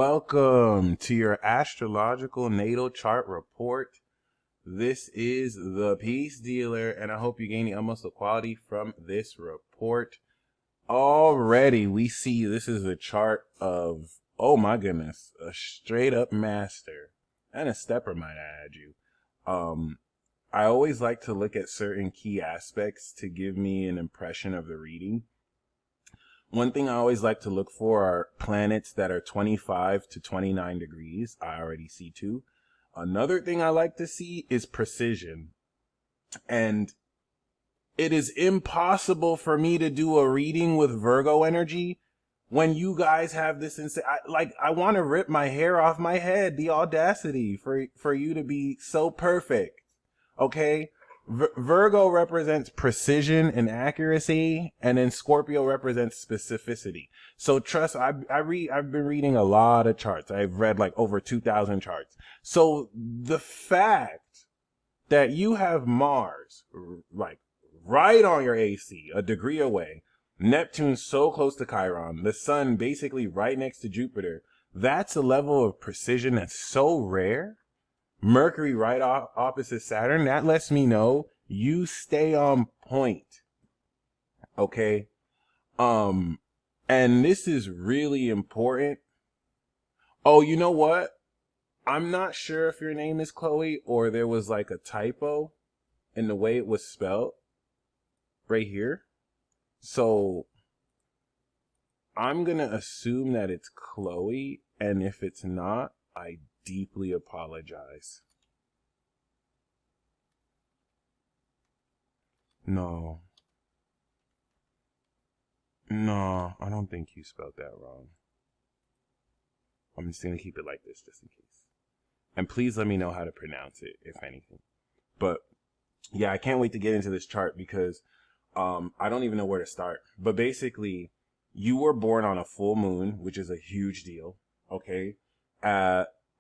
Welcome to your astrological natal chart report. This is the Peace Dealer, and I hope you gain the utmost quality from this report. Already, we see this is a chart of, oh my goodness, a straight up master and a stepper, might I add you. I always like to look at certain key aspects to give me an impression of the reading. One thing I always like to look for are planets that are 25 to 29 degrees. I already see two. Another thing I like to see is precision. And it is impossible for me to do a reading with Virgo energy when you guys have this insane. I want to rip my hair off my head. The audacity for you to be so perfect. Okay? Virgo represents precision and accuracy, and then Scorpio represents specificity. So trust, I've been reading a lot of charts. I've read like over 2,000 charts. So the fact that you have Mars like right on your AC, a degree away, Neptune so close to Chiron, the sun basically right next to Jupiter, that's a level of precision that's so rare. Mercury right opposite Saturn, that lets me know you stay on point. Okay? And this is really important. Oh, you know what? I'm not sure if your name is Clohe or there was like a typo in the way it was spelled right here. So I'm going to assume that it's Clohe, and if it's not, I deeply apologize. No, I don't think you spelled that wrong. I'm just going to keep it like this just in case. And please let me know how to pronounce it, if anything. But yeah, I can't wait to get into this chart because I don't even know where to start. But basically, you were born on a full moon, which is a huge deal. Okay.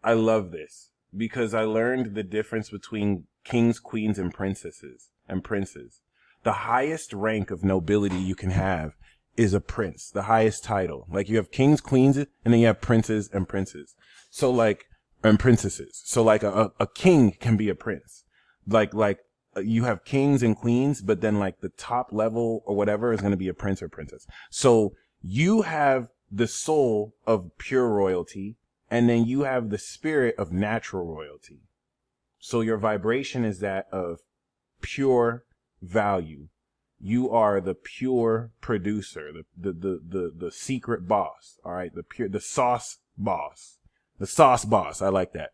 I love this because I learned the difference between kings, queens, and princesses and princes. The highest rank of nobility you can have is a prince, the highest title. Like you have kings, queens, and then you have princes and princes. So like, and princesses. So like a king can be a prince. Like you have kings and queens, but then like the top level or whatever is going to be a prince or princess. So you have the soul of pure royalty. And then you have the spirit of natural royalty. So your vibration is that of pure value. You are the pure producer, the secret boss. All right. The sauce boss, the sauce boss. I like that.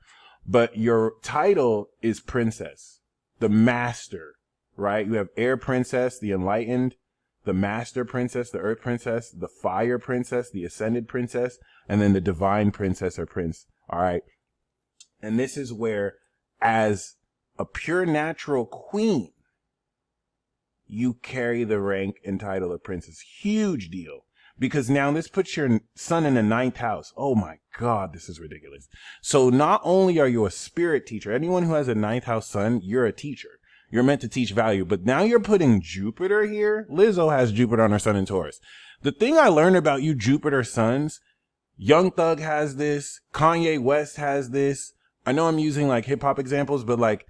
But your title is princess, the master, right? You have air princess, the enlightened, the master princess, the earth princess, the fire princess, the ascended princess, and then the divine princess or prince. All right. And this is where, as a pure natural queen, you carry the rank and title of princess. Huge deal. Because now this puts your sun in the 9th house. Oh my God, this is ridiculous. So not only are you a spirit teacher, anyone who has a 9th house sun, you're a teacher. You're meant to teach value, but now you're putting Jupiter here. Lizzo has Jupiter on her sun in Taurus. The thing I learned about you Jupiter suns, Young Thug has this, Kanye West has this. I know I'm using like hip hop examples, but like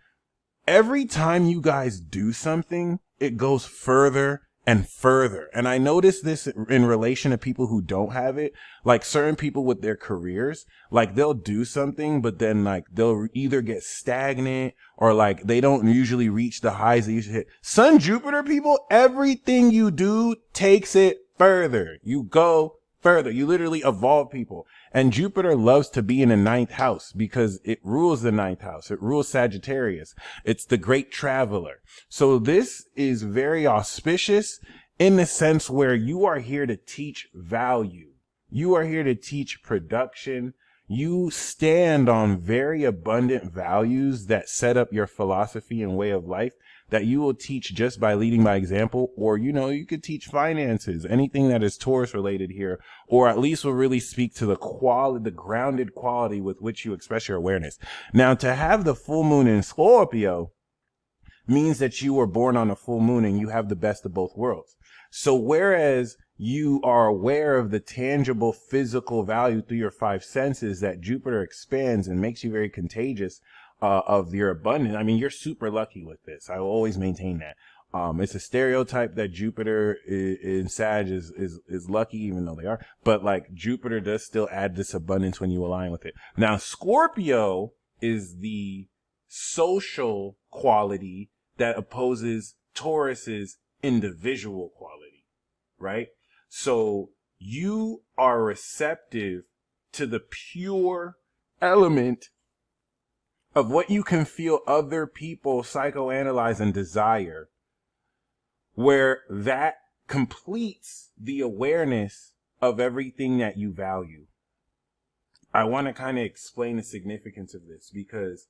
every time you guys do something, it goes further and further. And I notice this in relation to people who don't have it, like certain people with their careers, like they'll do something, but then like they'll either get stagnant or like they don't usually reach the highs they usually hit. Sun Jupiter people, everything you do takes it further. You go further. You literally evolve people. And Jupiter loves to be in the 9th house because it rules the 9th house. It rules Sagittarius. It's the great traveler. So this is very auspicious in the sense where you are here to teach value. You are here to teach production. You stand on very abundant values that set up your philosophy and way of life that you will teach just by leading by example, or, you know, you could teach finances, anything that is Taurus related here, or at least will really speak to the quality, the grounded quality with which you express your awareness. Now, to have the full moon in Scorpio means that you were born on a full moon and you have the best of both worlds. So whereas you are aware of the tangible physical value through your five senses that Jupiter expands and makes you very contagious of your abundance. I mean, you're super lucky with this. I will always maintain that. It's a stereotype that Jupiter in Sag is lucky, even though they are. But like Jupiter does still add this abundance when you align with it. Now, Scorpio is the social quality that opposes Taurus's individual quality, right? So you are receptive to the pure element of what you can feel other people psychoanalyze and desire, where that completes the awareness of everything that you value. I want to kind of explain the significance of this because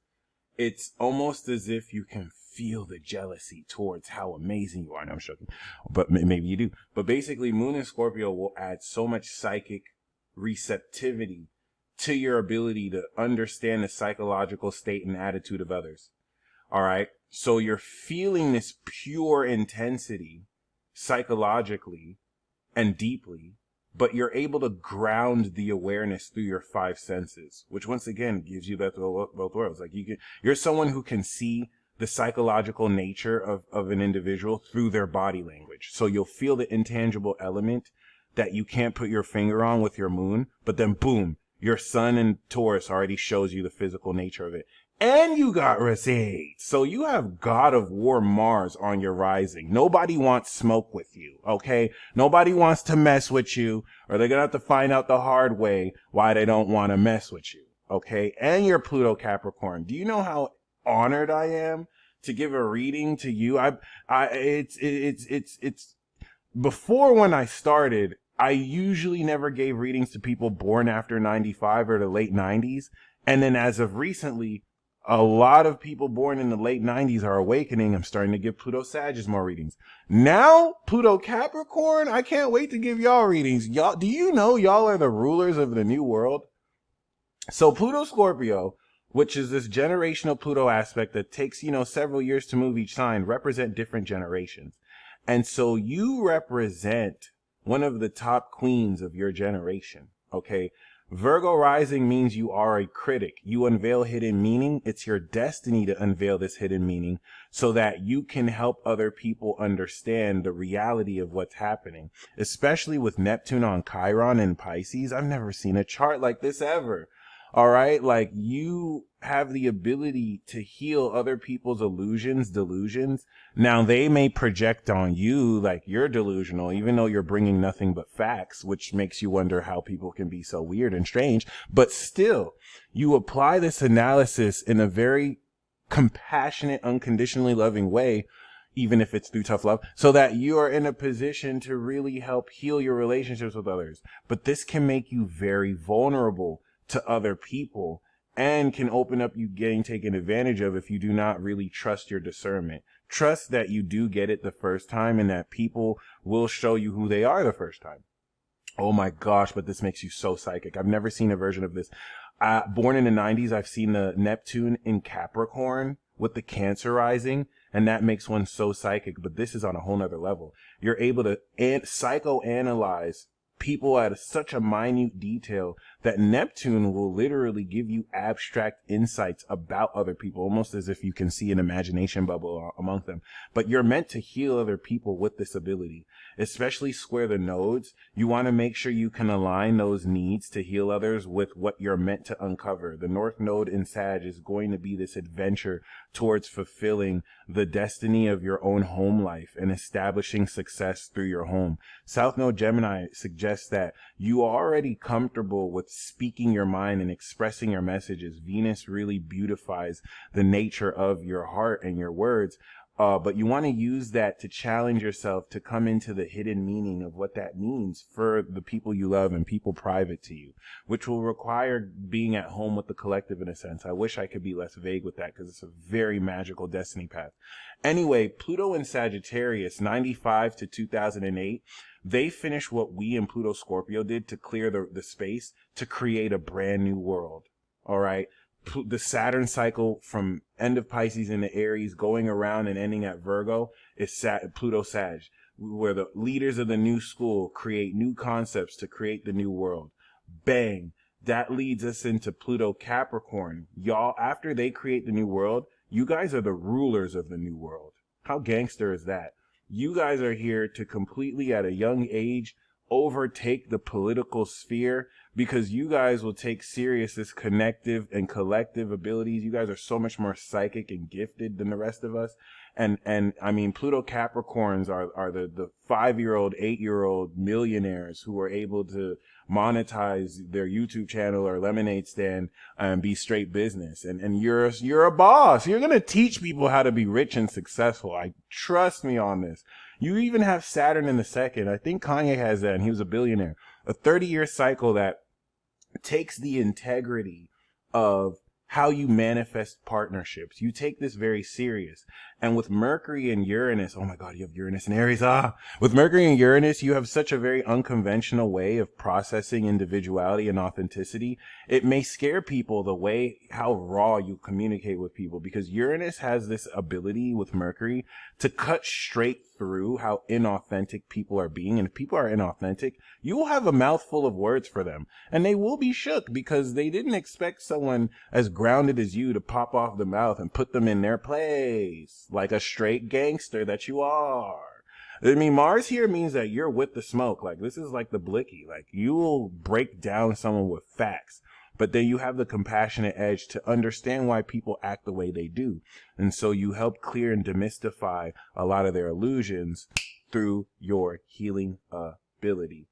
it's almost as if you can feel the jealousy towards how amazing you are. No, I'm joking, but maybe you do. But basically, Moon in Scorpio will add so much psychic receptivity to your ability to understand the psychological state and attitude of others. All right. So you're feeling this pure intensity psychologically and deeply, but you're able to ground the awareness through your five senses, which once again gives you both worlds. Like you're someone who can see the psychological nature of an individual through their body language. So you'll feel the intangible element that you can't put your finger on with your moon, but then boom, your sun in Taurus already shows you the physical nature of it. And you got receipts. So you have God of War Mars on your rising. Nobody wants smoke with you, okay? Nobody wants to mess with you, or they're gonna have to find out the hard way why they don't want to mess with you, okay? And your Pluto Capricorn. Do you know how honored I am to give a reading to you? It's before, when I started, I usually never gave readings to people born after 95 or the late 90s. And then as of recently, a lot of people born in the late 90s are awakening. I'm starting to give Pluto Sagittarius more readings. Now, Pluto Capricorn, I can't wait to give y'all readings. Y'all, do you know y'all are the rulers of the new world? So Pluto Scorpio, which is this generational Pluto aspect that takes, several years to move each sign, represent different generations. And so you represent one of the top queens of your generation, okay? Virgo rising means you are a critic. You unveil hidden meaning. It's your destiny to unveil this hidden meaning so that you can help other people understand the reality of what's happening, especially with Neptune on Chiron and Pisces. I've never seen a chart like this ever. All right. Like, you have the ability to heal other people's delusions. Now, they may project on you like you're delusional, even though you're bringing nothing but facts, which makes you wonder how people can be so weird and strange. But still, you apply this analysis in a very compassionate, unconditionally loving way, even if it's through tough love, so that you are in a position to really help heal your relationships with others. But this can make you very vulnerable to other people and can open up you getting taken advantage of if you do not really trust your discernment. Trust that you do get it the first time and that people will show you who they are the first time. Oh my gosh, but this makes you so psychic. I've never seen a version of this. Born in the 90s, I've seen the Neptune in Capricorn with the Cancer rising, and that makes one so psychic. But this is on a whole nother level. You're able to psychoanalyze people at such a minute detail that Neptune will literally give you abstract insights about other people, almost as if you can see an imagination bubble among them. But you're meant to heal other people with this ability, especially square the nodes. You want to make sure you can align those needs to heal others with what you're meant to uncover. The North Node in Sag is going to be this adventure towards fulfilling the destiny of your own home life and establishing success through your home. South Node Gemini suggests that you are already comfortable with speaking your mind and expressing your messages. Venus really beautifies the nature of your heart and your words. But you want to use that to challenge yourself to come into the hidden meaning of what that means for the people you love and people private to you, which will require being at home with the collective in a sense. I wish I could be less vague with that because it's a very magical destiny path. Anyway, Pluto in Sagittarius, 95 to 2008, they finished what we in Pluto Scorpio did to clear the space to create a brand new world. All right. The Saturn cycle from end of Pisces into Aries going around and ending at Virgo is Pluto Sag. where the leaders of the new school create new concepts to create the new world. Bang. That leads us into Pluto Capricorn. Y'all, after they create the new world, you guys are the rulers of the new world. How gangster is that? You guys are here to completely, at a young age, overtake the political sphere, because you guys will take serious this connective and collective abilities. You guys are so much more psychic and gifted than the rest of us. And I mean, Pluto Capricorns are the 5-year-old, 8-year-old millionaires who are able to monetize their YouTube channel or lemonade stand and be straight business. And you're a boss. You're going to teach people how to be rich and successful. Trust me on this. You even have Saturn in the second. I think Kanye has that, and he was a billionaire. A 30-year cycle that takes the integrity of how you manifest partnerships. You take this very serious. And with Mercury and Uranus, oh my God, you have Uranus and Aries. With Mercury and Uranus, you have such a very unconventional way of processing individuality and authenticity. It may scare people the way how raw you communicate with people, because Uranus has this ability with Mercury to cut straight through how inauthentic people are being. And if people are inauthentic, you will have a mouthful of words for them, and they will be shook because they didn't expect someone as grounded as you to pop off the mouth and put them in their place like a straight gangster that you are. I mean, Mars here means that you're with the smoke. Like, this is like the blicky. Like, you will break down someone with facts, but then you have the compassionate edge to understand why people act the way they do. And so you help clear and demystify a lot of their illusions through your healing ability.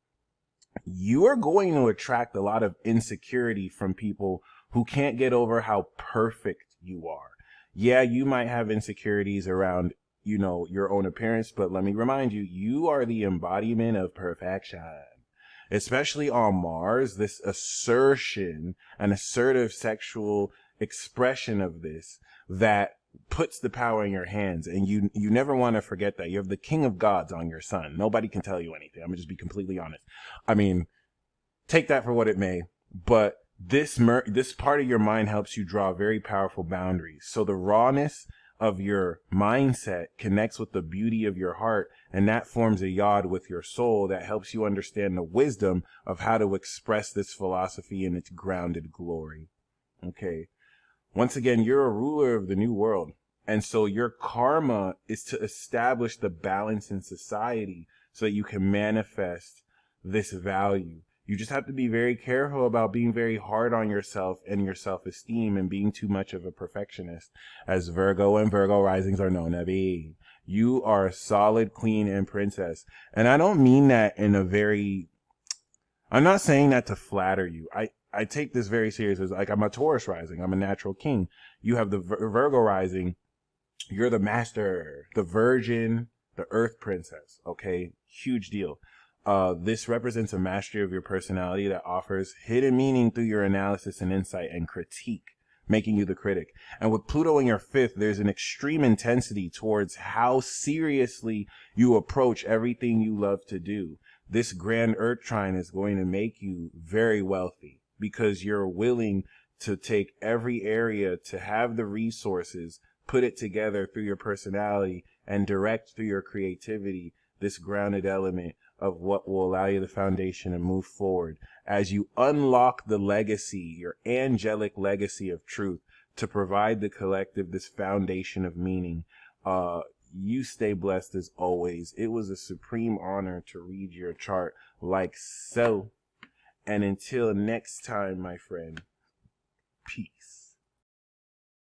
You are going to attract a lot of insecurity from people who can't get over how perfect you are. Yeah, you might have insecurities around, your own appearance, but let me remind you, you are the embodiment of perfection. Especially on Mars, this assertion and assertive sexual expression of this that puts the power in your hands. And you never want to forget that. You have the King of Gods on your sun. Nobody can tell you anything. I'm gonna just be completely honest. I mean, take that for what it may, but this part of your mind helps you draw very powerful boundaries. So the rawness of your mindset connects with the beauty of your heart, and that forms a yod with your soul that helps you understand the wisdom of how to express this philosophy in its grounded glory. Okay. Once again, you're a ruler of the new world. And so your karma is to establish the balance in society so that you can manifest this value. You just have to be very careful about being very hard on yourself and your self-esteem and being too much of a perfectionist, as Virgo and Virgo risings are known to be. You are a solid queen and princess. And I don't mean that in I'm not saying that to flatter you. I take this very serious. It's like, I'm a Taurus rising. I'm a natural king. You have the Virgo rising. You're the master, the virgin, the earth princess. Okay. Huge deal. This represents a mastery of your personality that offers hidden meaning through your analysis and insight and critique, making you the critic. And with Pluto in your fifth, there's an extreme intensity towards how seriously you approach everything you love to do. This grand Earth trine is going to make you very wealthy because you're willing to take every area to have the resources, put it together through your personality, and direct through your creativity this grounded element of what will allow you the foundation to move forward as you unlock the legacy, your angelic legacy of truth, to provide the collective this foundation of meaning. You stay blessed as always. It was a supreme honor to read your chart like so. And until next time, my friend, peace.